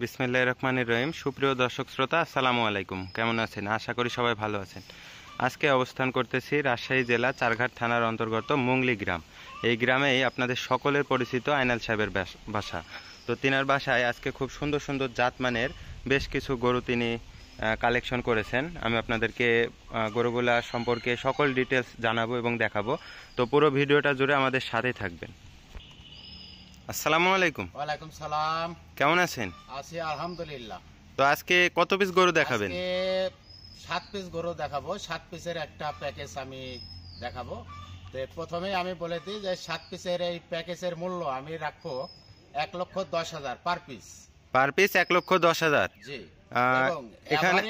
বিসমিল্লাহির রহমানির রহিম। সুপ্রিয় দর্শক শ্রোতা, আসসালামু আলাইকুম। কেমন আছেন? আশা করি সবাই ভালো আছেন। আজকে অবস্থান করতেছি রাজশাহী জেলা চারঘাট থানার অন্তর্গত মুংলি গ্রাম। এই গ্রামেই আপনাদের সকলের পরিচিত আইনাল সাহেবের বাসা। তো তিনার বাসায় আজকে খুব সুন্দর সুন্দর জাতমানের বেশ কিছু গরু তিনি কালেকশন করেছেন। আমি আপনাদেরকে গরুগুলা সম্পর্কে সকল ডিটেলস জানাবো এবং দেখাবো। তো পুরো ভিডিওটা জুড়ে আমাদের সাথে থাকবেন। আসসালামু আলাইকুম। ওয়ালাইকুম সালাম। কেমন আছেন? আছি আলহামদুলিল্লাহ। তো আজকে কত পিস গরু দেখাবেন? আজকে 7 পিস গরু দেখাবো। 7 পিসের একটা প্যাকেজ আমি দেখাবো। তো প্রথমেই আমি বলে দিই যে 7 পিসের এই প্যাকেজের মূল্য আমি রাখবো 1,10,000 পার পিস। Per piece 1,10,000। জি। এবং এখানে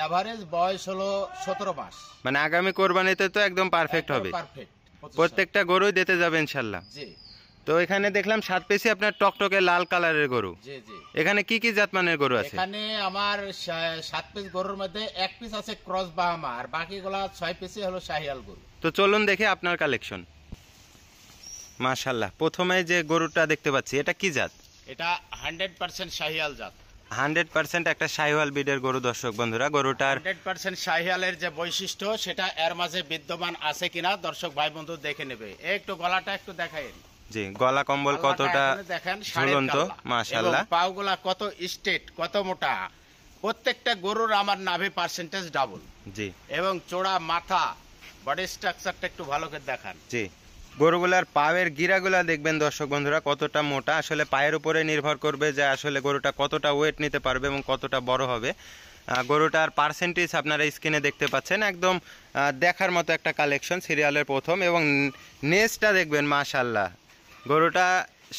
এভারেজ বয়স হলো 17 মাস। মানে আগামী কোরবানিতে তো একদম পারফেক্ট হবে। পারফেক্ট। প্রত্যেকটা গরুই দিতে যাবে ইনশাআল্লাহ। জি। তো এখানে দেখলাম 7 পিসই আপনার টকটকে লাল কালারের গরু। জি জি। এখানে কি কি জাতমানের গরু আছে? এখানে আমার 7 পিস গরুর মধ্যে 1 পিস আছে ক্রস বাহামা, আর বাকিগুলা 6 পিসই হলো শাহিয়াল গরু। তো চলুন দেখি আপনার কালেকশন। মাশাআল্লাহ, প্রথমে যে গরুটা দেখতে পাচ্ছি এটা কি জাত? এটা 100% শাহিয়াল জাত। 100% একটা শাহিওয়াল ব্রিডের গরু। দর্শক বন্ধুরা, গরুটার 100% শাহিয়ালের যে বৈশিষ্ট্য সেটা এর মাঝে বিদ্যমান আছে কিনা দর্শক ভাই বন্ধু দেখে নেবে। একটু গলাটা একটু দেখাই। জি, গলা কম্বল কতটা দেখেন, ঝুলন্ত, মাশাআল্লাহ। পাগুলা কত স্ট্রেট, কত মোটা। প্রত্যেকটা গরুর আমার নাভি পার্সেন্টেজ ডাবল। জি। এবং চোড়া মাথা, বডি স্ট্রাকচারটা একটু ভালো করে দেখান। জি, গরুগুলার পায়ের গিরাগুলা দেখবেন দর্শক বন্ধুরা কতটা মোটা। আসলে পায়ের উপরে নির্ভর করবে যে আসলে গরুটা কতটা ওয়েট নিতে পারবে এবং কতটা বড় হবে। গরুটার পার্সেন্টেজ আপনারা স্ক্রিনে দেখতে পাচ্ছেন। একদম দেখার মতো একটা কালেকশন, সিরিয়ালের প্রথম। এবং নেজটা দেখবেন, মাশাআল্লাহ, গরুটা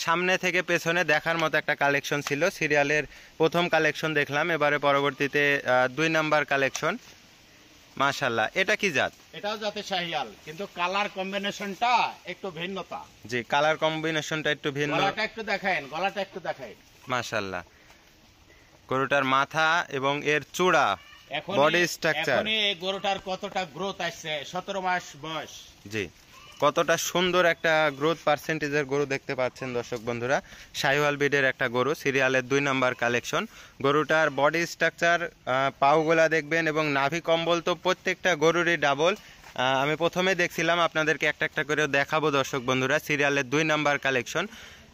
সামনে থেকে পেছনে দেখার মতো একটা কালেকশন ছিল। সিরিয়ালের প্রথম কালেকশন দেখলাম, এবারে পরবর্তীতে 2 নাম্বার কালেকশন। মাশাআল্লাহ, এটা কি জাত? এটাও জাতে শাহিয়াল, কিন্তু কালার কম্বিনেশনটা একটু ভিন্নতা। জি, কালার কম্বিনেশনটা একটু ভিন্ন। গলাটা একটু দেখায়েন, গলাটা একটু দেখায়েন। মাশাআল্লাহ, গরুটার মাথা এবং এর চূড়া, বডি স্ট্রাকচার, এখনই এই গরুটার কতটা গ্রোথ আসছে, 17 মাস বয়স। জি, কতটা সুন্দর একটা গ্রোথ পার্সেন্টেজের গরু দেখতে পাচ্ছেন দর্শক বন্ধুরা। শাহিওয়াল ব্রিডের একটা গরু, সিরিয়ালের 2 নাম্বার কালেকশন। গরুটার বডি স্ট্রাকচার, পাউগুলা দেখবেন এবং নাভি কম্বল তো প্রত্যেকটা গরুরই ডাবল। আমি প্রথমে দেখছিলাম, আপনাদেরকে একটা একটা করে দেখাবো দর্শক বন্ধুরা। সিরিয়ালের 2 নাম্বার কালেকশন।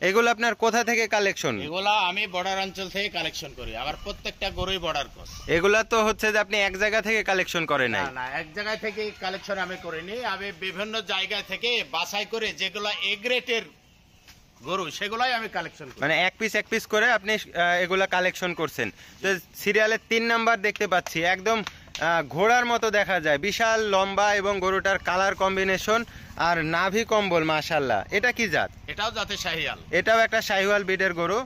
এগুলো আপনার কোথা থেকে কালেকশন? এগুলা আমি বর্ডার অঞ্চল থেকে কালেকশন করি। আমার প্রত্যেকটা গরুই বর্ডার ক্রস। এগুলা তো হচ্ছে যে আপনি এক জায়গা থেকে কালেকশন করেন নাই? না, এক জায়গা থেকে কালেকশন আমি করিনি। আমি বিভিন্ন জায়গা থেকে বাছাই করে যেগুলা এ গ্রেডের গরু সেগুলাই আমি কালেকশন করি। মানে এক পিস করে আপনি এগুলা কালেকশন করছেন। তো সিরিয়ালের 3 নাম্বার দেখতে পাচ্ছি, একদম ঘোড়ার মতো দেখা যায়, বিশাল লম্বা এবং গরুটার কালার কম্বিনেশন আর নাভি কম্বল, মাশাআল্লাহ। এটা কি জাত? এটাও জাতে শাহিয়াল। এটাও একটা শাহিওয়াল ব্রিডের গরু।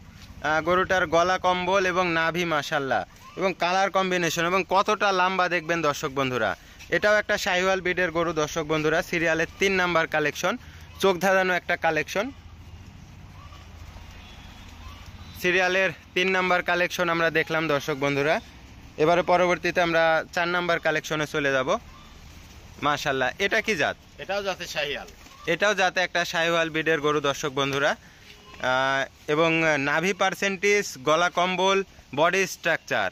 গরুটার গলা কম্বল এবং নাভি, মাশাআল্লাহ, এবং কালার কম্বিনেশন এবং কতটা লম্বা দেখবেন দর্শক বন্ধুরা। এটাও একটা শাহিওয়াল ব্রিডের গরু দর্শক বন্ধুরা। সিরিয়ালের 3 নাম্বার কালেকশন, চোখ ধাঁধানো একটা কালেকশন। সিরিয়ালের 3 নাম্বার কালেকশন আমরা দেখলাম দর্শক বন্ধুরা। এবারে পরবর্তীতে আমরা 4 নাম্বার কালেকশনে চলে যাব। মাশাআল্লাহ, এটা কি জাত? এটাও জাতে শাহিয়াল। এটাও জাতে একটা শাহিওয়াল ব্রিডের গরু দর্শক বন্ধুরা। এবং নাভি পার্সেন্টেজ, গলা কম্বল, বডি স্ট্রাকচার,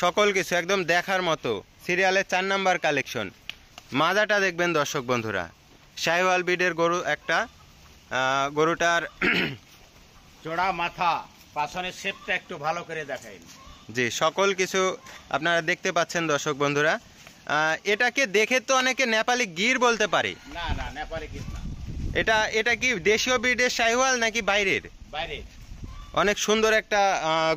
সকল কিছু একদম দেখার মতো। সিরিয়ালের 4 নাম্বার কালেকশন। মাজাটা দেখবেন দর্শক বন্ধুরা, শাহিওয়াল ব্রিডের গরু একটা। গরুটার চোড়া মাথা, পাছনের শেপটা একটু ভালো করে দেখাইন। জি, সকল কিছু আপনারা দেখতে পাচ্ছেন দর্শক বন্ধুরা। এটাকে দেখে তো অনেকে নেপালি গির বলতে পারে। না, নেপালি গির না। এটা কি দেশীয় ব্রিডের শাহিওয়াল নাকি বাইরের? বাইরের। অনেক সুন্দর একটা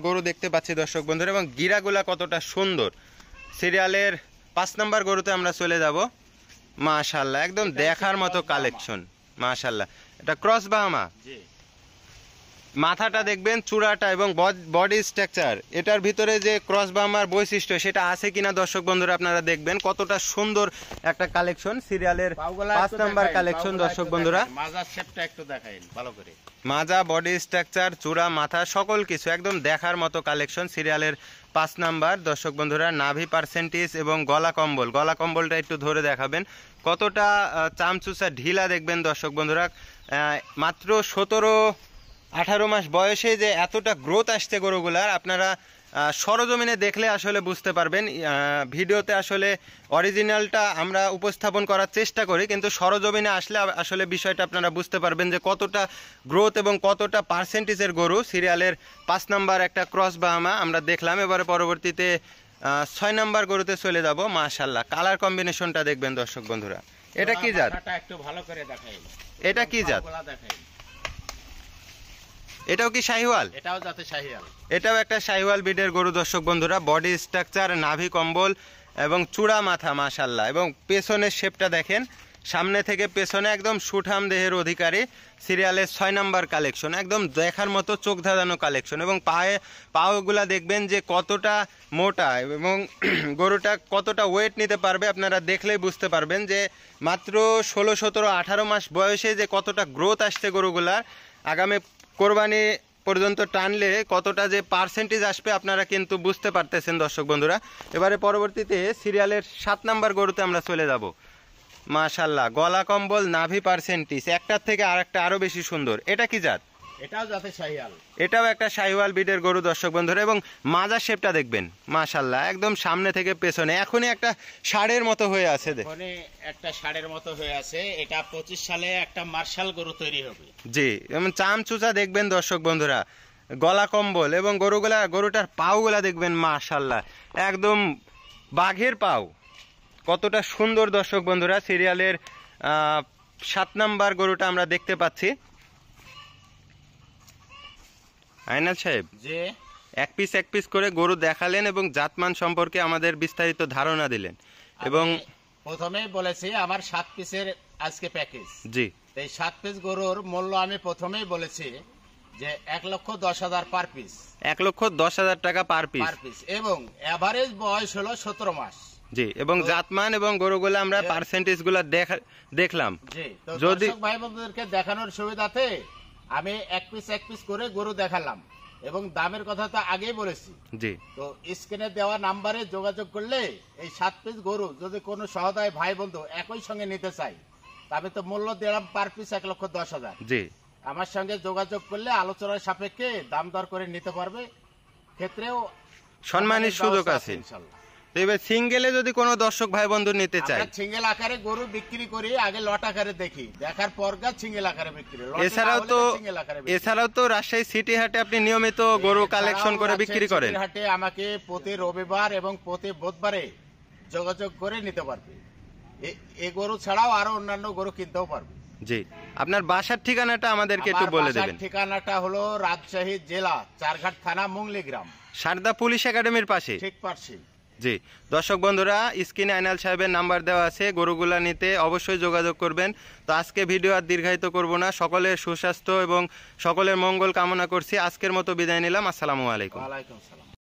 গরু দেখতে পাচ্ছি দর্শক বন্ধুরা, এবং গিরাগুলা কতটা সুন্দর। সিরিয়ালের 5 নাম্বার গরুতে আমরা চলে যাব। মাশাআল্লাহ, একদম দেখার মতো কালেকশন, মাশাআল্লাহ। এটা ক্রস বাহামা। জি। মাথাটা দেখবেন, চূড়াটা এবং বডি স্ট্রাকচার, এটার ভিতরে যে ক্রস বাহামার বৈশিষ্ট্য সেটা আছে কিনা দর্শক বন্ধুরা আপনারা দেখবেন। কতটা সুন্দর একটা কালেকশন, সিরিয়ালের 5 নাম্বার কালেকশন দর্শক বন্ধুরা। মাজার শেপটা একটু দেখাইন ভালো করে। মাজা, বডি স্ট্রাকচার, চূড়া, মাথা, সকল কিছু একদম দেখার মতো কালেকশন। সিরিয়ালের 5 নাম্বার দর্শক বন্ধুরা। নাভি পার্সেন্টেজ এবং গলা কম্বলটা একটু ধরে দেখাবেন, কতটা চামচুসা ঢিলা দেখবেন দর্শক বন্ধুরা। মাত্র 17 18 মাস বয়সে যে এতটা গ্রোথ আসছে গরুগুলার, আপনারা সরজমিনে দেখলে আসলে বুঝতে পারবেন। ভিডিওতে আসলে অরিজিনালটা আমরা উপস্থাপন করার চেষ্টা করি, কিন্তু সরজমিনে আসলে আসলে বিষয়টা আপনারা বুঝতে পারবেন যে কতটা গ্রোথ এবং কতটা পার্সেন্টেজের গরু। সিরিয়ালের 5 নাম্বার একটা ক্রস বাহামা আমরা দেখলাম। এবারে পরবর্তীতে 6 নাম্বার গরুতে চলে যাব। মাশাআল্লাহ, কালার কম্বিনেশনটা দেখবেন দর্শক বন্ধুরা। এটা কি জাত? একটু ভালো করে দেখাই। এটা কি জাত? দেখাই। এটাও কি শাহিওয়াল? এটাও জাতে শাহিওয়াল। এটাও একটা শাহিওয়াল ব্রিডের গরু দর্শক বন্ধুরা। বডি স্ট্রাকচার, নাভি কম্বল এবং চূড়া মাথা মাশাআল্লাহ। এবং পেছনের শেপটা দেখেন, সামনে থেকে পেছনে একদম সুঠাম দেহের অধিকারী। সিরিয়ালের 6 নাম্বার কালেকশন, একদম দেখার মতো চোখ ধাঁধানো কালেকশন। এবং পাওগুলা দেখবেন যে কতটা মোটা এবং গরুটা কতটা ওয়েট নিতে পারবে, আপনারা দেখলেই বুঝতে পারবেন যে মাত্র 16, 17, 18 মাস বয়সে যে কতটা গ্রোথ আসছে গরুগুলার। আগামী কোরবানি পর্যন্ত টানলে কতটা যে পার্সেন্টেজ আসবে আপনারা কিন্তু বুঝতে পারতেছেন দর্শক বন্ধুরা। এবারে পরবর্তীতে সিরিয়ালের 7 নাম্বার গরুতে আমরা চলে যাব। মাশাআল্লাহ, গলা কম্বল, নাভি পার্সেন্টেজ একটার থেকে আরেকটা আরো বেশি সুন্দর। এটা কি জাত? এটাও জাতে শাহিওয়াল। এটাও একটা শাহিওয়াল ব্রিডের গরু দর্শক বন্ধুরা। এবং মাজার শেপটা দেখবেন মাশাআল্লাহ, একদম সামনে থেকে পেছনে এখনই একটা ষাঁড়ের মতো হয়ে আছে। একটা ষাঁড়ের মতো হয়ে আছে। এটা 25 সালে একটা মার্শাল গরু তৈরি হবে। জি, এবং চাম চুচা দেখবেন দর্শক বন্ধুরা, গলা কম্বল এবং গরুটার পাওগুলা দেখবেন মাশাআল্লাহ, একদম বাঘের পাও। কতটা সুন্দর দর্শক বন্ধুরা। সিরিয়ালের 7 নাম্বার গরুটা আমরা দেখতে পাচ্ছি। আইনাল সাহেব, যে এক পিস করে গরু দেখালেন এবং জাতমান সম্পর্কে আমাদের বিস্তারিত ধারণা দিলেন। এবং প্রথমেই বলেছি আমার 7 পিসের আজকে প্যাকেজ। জি, এই 7 পিস গরুর মূল্য আমি প্রথমেই বলেছি যে 1,10,000 পার পিস। 1,10,000 টাকা পার পিস। এবং এভারেজ বয়স হলো 17 মাস। জি, এবং জাতমান এবং গরুগুলো আমরা পার্সেন্টেজ গুলা দেখলাম। জি, তো দর্শক ভাই বন্ধুদেরকে দেখানোর সুবিধাতে আমি এক পিস করে গরু দেখালাম এবং দামের কথা তো আগেই বলেছি। জি, তো স্ক্রিনে দেওয়া নাম্বারে যোগাযোগ করলে এই 7 পিস গরু যদি কোনো সহদায় ভাই বন্ধু একই সঙ্গে নিতে চাই, তবে তো মূল্য দিলাম পার পিস 1,10,000। জি, আমার সঙ্গে যোগাযোগ করলে আলোচনার সাপেক্ষে দাম দর করে নিতে পারবে, ক্ষেত্রেও সম্মানের সুযোগ আছে ইনশাআল্লাহ। এবার সিঙ্গেলে যদি কোনো দর্শক ভাই বন্ধু নিতে চায়, সিঙ্গেল আকারে গরু বিক্রি করি, আগে লট আকারে দেখি, দেখার পর সিঙ্গেল আকারে বিক্রি। এছাড়াও তো রাজশাহী সিটি হাটে আপনি নিয়মিত গরু কালেকশন করে বিক্রি করেন। হাটে আমাকে প্রতি রবিবার এবং প্রতি বুধবারে যোগাযোগ করে নিতে পারবে। এই গরু ছাড়াও আরো অন্যান্য গরু কিনতেও পারবে। জি, আপনার বাসার ঠিকানাটা আমাদেরকে একটু বলে দেবেন। ঠিকানাটা হলো রাজশাহী জেলা চারঘাট থানা মুংলি গ্রাম, সারদা পুলিশ একাডেমির পাশে, ঠিক পারছি। জি, দর্শক বন্ধুরা স্ক্রিনে আইনাল সাহেবের নাম্বার দেওয়া আছে, গরুগুলা নিতে অবশ্যই যোগাযোগ করবেন। তো আজকে ভিডিও আর দীর্ঘায়িত করব না, সকলের সুস্বাস্থ্য এবং সকলের মঙ্গল কামনা করছি। আজকের মতো বিদায় নিলাম। আসসালামু আলাইকুম। ওয়ালাইকুম আসসালাম।